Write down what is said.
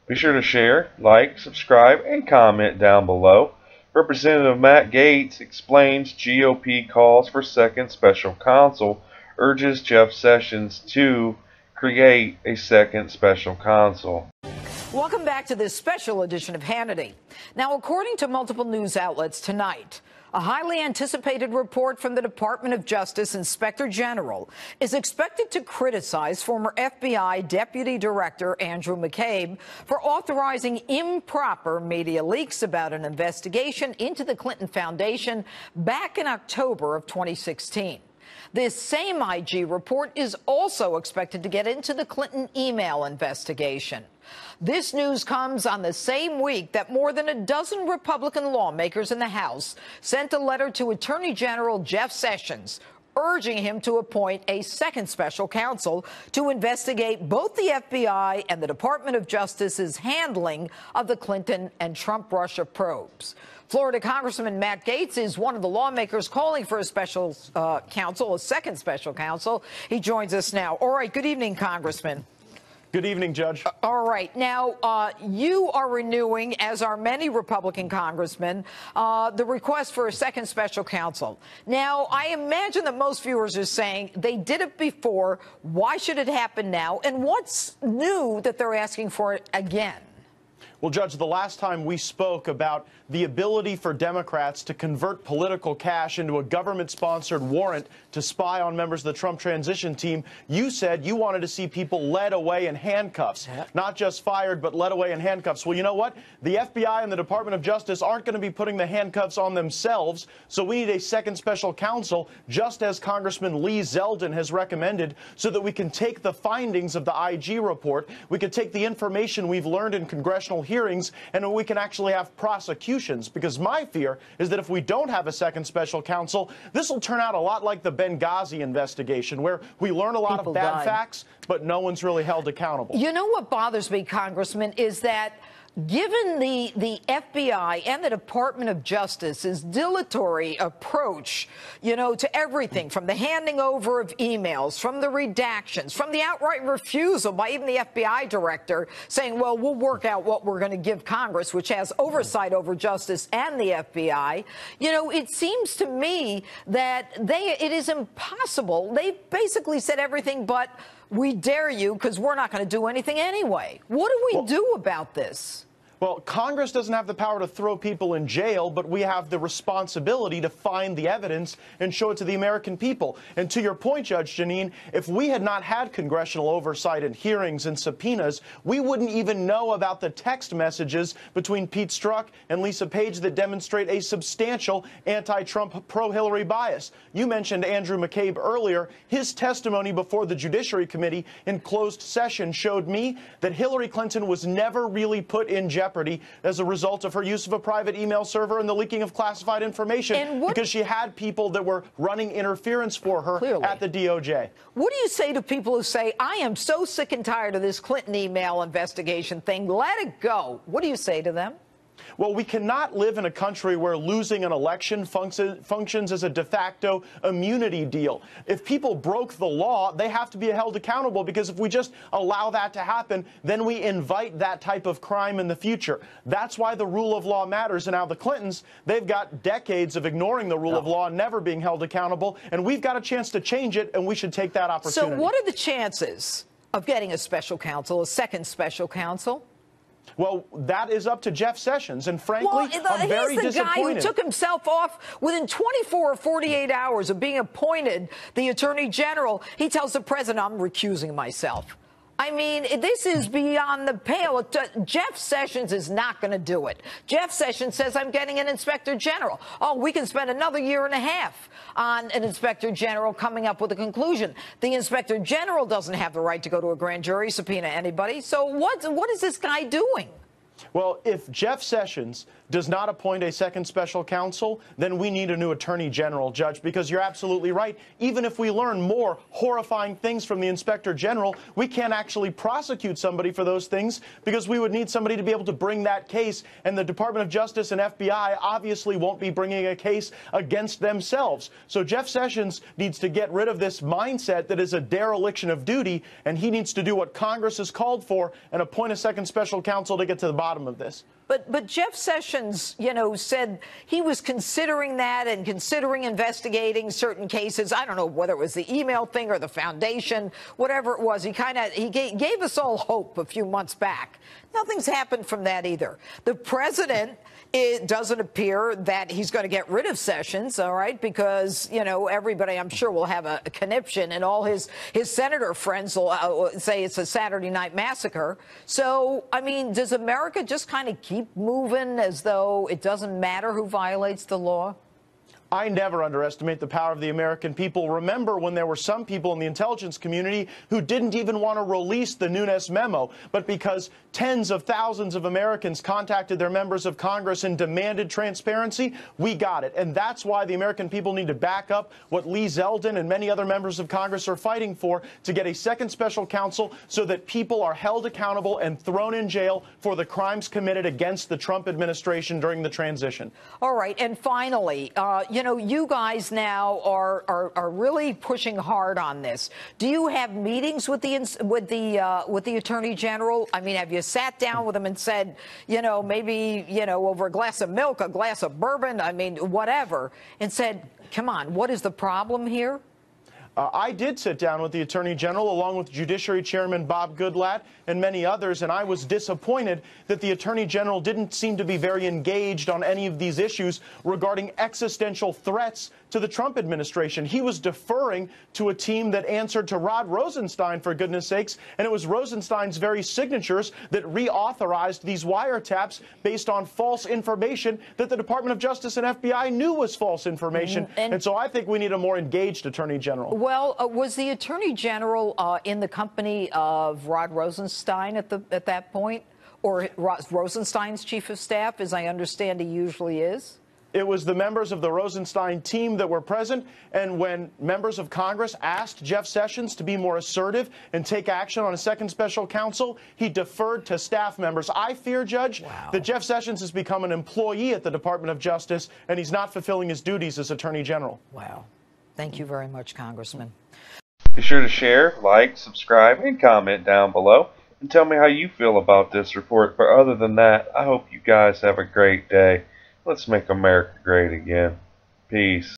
Be sure to share, like, subscribe, and comment down below. Representative Matt Gaetz explains GOP calls for second special counsel, urges Jeff Sessions to create a second special counsel. Welcome back to this special edition of Hannity. Now, according to multiple news outlets tonight, a highly anticipated report from the Department of Justice Inspector General is expected to criticize former FBI Deputy Director Andrew McCabe for authorizing improper media leaks about an investigation into the Clinton Foundation back in October of 2016. This same IG report is also expected to get into the Clinton email investigation. This news comes on the same week that more than a dozen Republican lawmakers in the House sent a letter to Attorney General Jeff Sessions urging him to appoint a second special counsel to investigate both the FBI and the Department of Justice's handling of the Clinton and Trump-Russia probes. Florida Congressman Matt Gaetz is one of the lawmakers calling for a special counsel, a second special counsel. He joins us now. All right. Good evening, Congressman. Good evening, Judge. All right. Now, you are renewing, as are many Republican congressmen, the request for a second special counsel. Now, I imagine that most viewers are saying they did it before. Why should it happen now? And what's new that they're asking for it again? Well, Judge, the last time we spoke about the ability for Democrats to convert political cash into a government-sponsored warrant to spy on members of the Trump transition team, you said you wanted to see people led away in handcuffs, not just fired, but led away in handcuffs. Well, you know what? The FBI and the Department of Justice aren't going to be putting the handcuffs on themselves, so we need a second special counsel, just as Congressman Lee Zeldin has recommended, so that we can take the findings of the IG report, we can take the information we've learned in congressional hearings, and we can actually have prosecutions. Because my fear is that if we don't have a second special counsel, this will turn out a lot like the Benghazi investigation, where we learn a lot of bad facts, but no one's really held accountable. You know what bothers me, Congressman, is that given the FBI and the Department of Justice's dilatory approach, you know, to everything from the handing over of emails, from the redactions, from the outright refusal by even the FBI director saying, well, we'll work out what we're going to give Congress, which has oversight over justice and the FBI. You know, it seems to me that it is impossible. They basically said everything but we dare you because we're not going to do anything anyway. What do we do about this? Well, Congress doesn't have the power to throw people in jail, but we have the responsibility to find the evidence and show it to the American people. And to your point, Judge Jeanine, if we had not had congressional oversight and hearings and subpoenas, we wouldn't even know about the text messages between Pete Strzok and Lisa Page that demonstrate a substantial anti-Trump, pro-Hillary bias. You mentioned Andrew McCabe earlier. His testimony before the Judiciary Committee in closed session showed me that Hillary Clinton was never really put in jeopardy as a result of her use of a private email server and the leaking of classified information because she had people that were running interference for her at the DOJ. What do you say to people who say, I am so sick and tired of this Clinton email investigation thing, let it go? What do you say to them? Well, we cannot live in a country where losing an election functions as a de facto immunity deal. If people broke the law, they have to be held accountable, because if we just allow that to happen, then we invite that type of crime in the future. That's why the rule of law matters. And now the Clintons, they've got decades of ignoring the rule of law and never being held accountable, and we've got a chance to change it, and we should take that opportunity. So what are the chances of getting a special counsel, a second special counsel? Well, that is up to Jeff Sessions, and frankly, I'm very disappointed. He's the guy who took himself off within 24 or 48 hours of being appointed the Attorney General. He tells the president, I'm recusing myself. I mean, this is beyond the pale. Jeff Sessions is not going to do it. Jeff Sessions says, I'm getting an inspector general. Oh, we can spend another year and a half on an inspector general coming up with a conclusion. The inspector general doesn't have the right to go to a grand jury, subpoena anybody. So what is this guy doing? Well, if Jeff Sessions does not appoint a second special counsel, then we need a new attorney general, Judge, because you're absolutely right. Even if we learn more horrifying things from the inspector general, we can't actually prosecute somebody for those things because we would need somebody to be able to bring that case. And the Department of Justice and FBI obviously won't be bringing a case against themselves. So Jeff Sessions needs to get rid of this mindset that is a dereliction of duty, and he needs to do what Congress has called for and appoint a second special counsel to get to the bottom of this. But Jeff Sessions, said he was considering that and considering investigating certain cases. I don't know whether it was the email thing or the foundation, whatever it was. He gave us all hope a few months back. Nothing's happened from that either. The president, it doesn't appear that he's going to get rid of Sessions, all right, because, everybody, I'm sure, will have a conniption, and all his senator friends will say it's a Saturday night massacre. So, I mean, does America just kind of keep moving as though it doesn't matter who violates the law? I never underestimate the power of the American people. Remember when there were some people in the intelligence community who didn't even want to release the Nunes memo, but because tens of thousands of Americans contacted their members of Congress and demanded transparency, we got it. And that's why the American people need to back up what Lee Zeldin and many other members of Congress are fighting for, to get a second special counsel so that people are held accountable and thrown in jail for the crimes committed against the Trump administration during the transition. All right. And finally, you guys now are really pushing hard on this. Do you have meetings with the Attorney General? I mean, have you sat down with him and said, maybe, over a glass of milk, a glass of bourbon, I mean, whatever, and said, come on, what is the problem here? I did sit down with the Attorney General along with Judiciary Chairman Bob Goodlatte and many others, and I was disappointed that the Attorney General didn't seem to be very engaged on any of these issues regarding existential threats to the Trump administration. He was deferring to a team that answered to Rod Rosenstein, for goodness sakes, and it was Rosenstein's very signatures that reauthorized these wiretaps based on false information that the Department of Justice and FBI knew was false information. And so I think we need a more engaged Attorney General. Well, was the Attorney General in the company of Rod Rosenstein at that point, or Rosenstein's chief of staff, as I understand he usually is? It was the members of the Rosenstein team that were present, and when members of Congress asked Jeff Sessions to be more assertive and take action on a second special counsel, he deferred to staff members. I fear, Judge, that Jeff Sessions has become an employee at the Department of Justice, and he's not fulfilling his duties as Attorney General. Wow. Thank you very much, Congressman. Be sure to share, like, subscribe, and comment down below, and tell me how you feel about this report. But other than that, I hope you guys have a great day. Let's make America great again. Peace.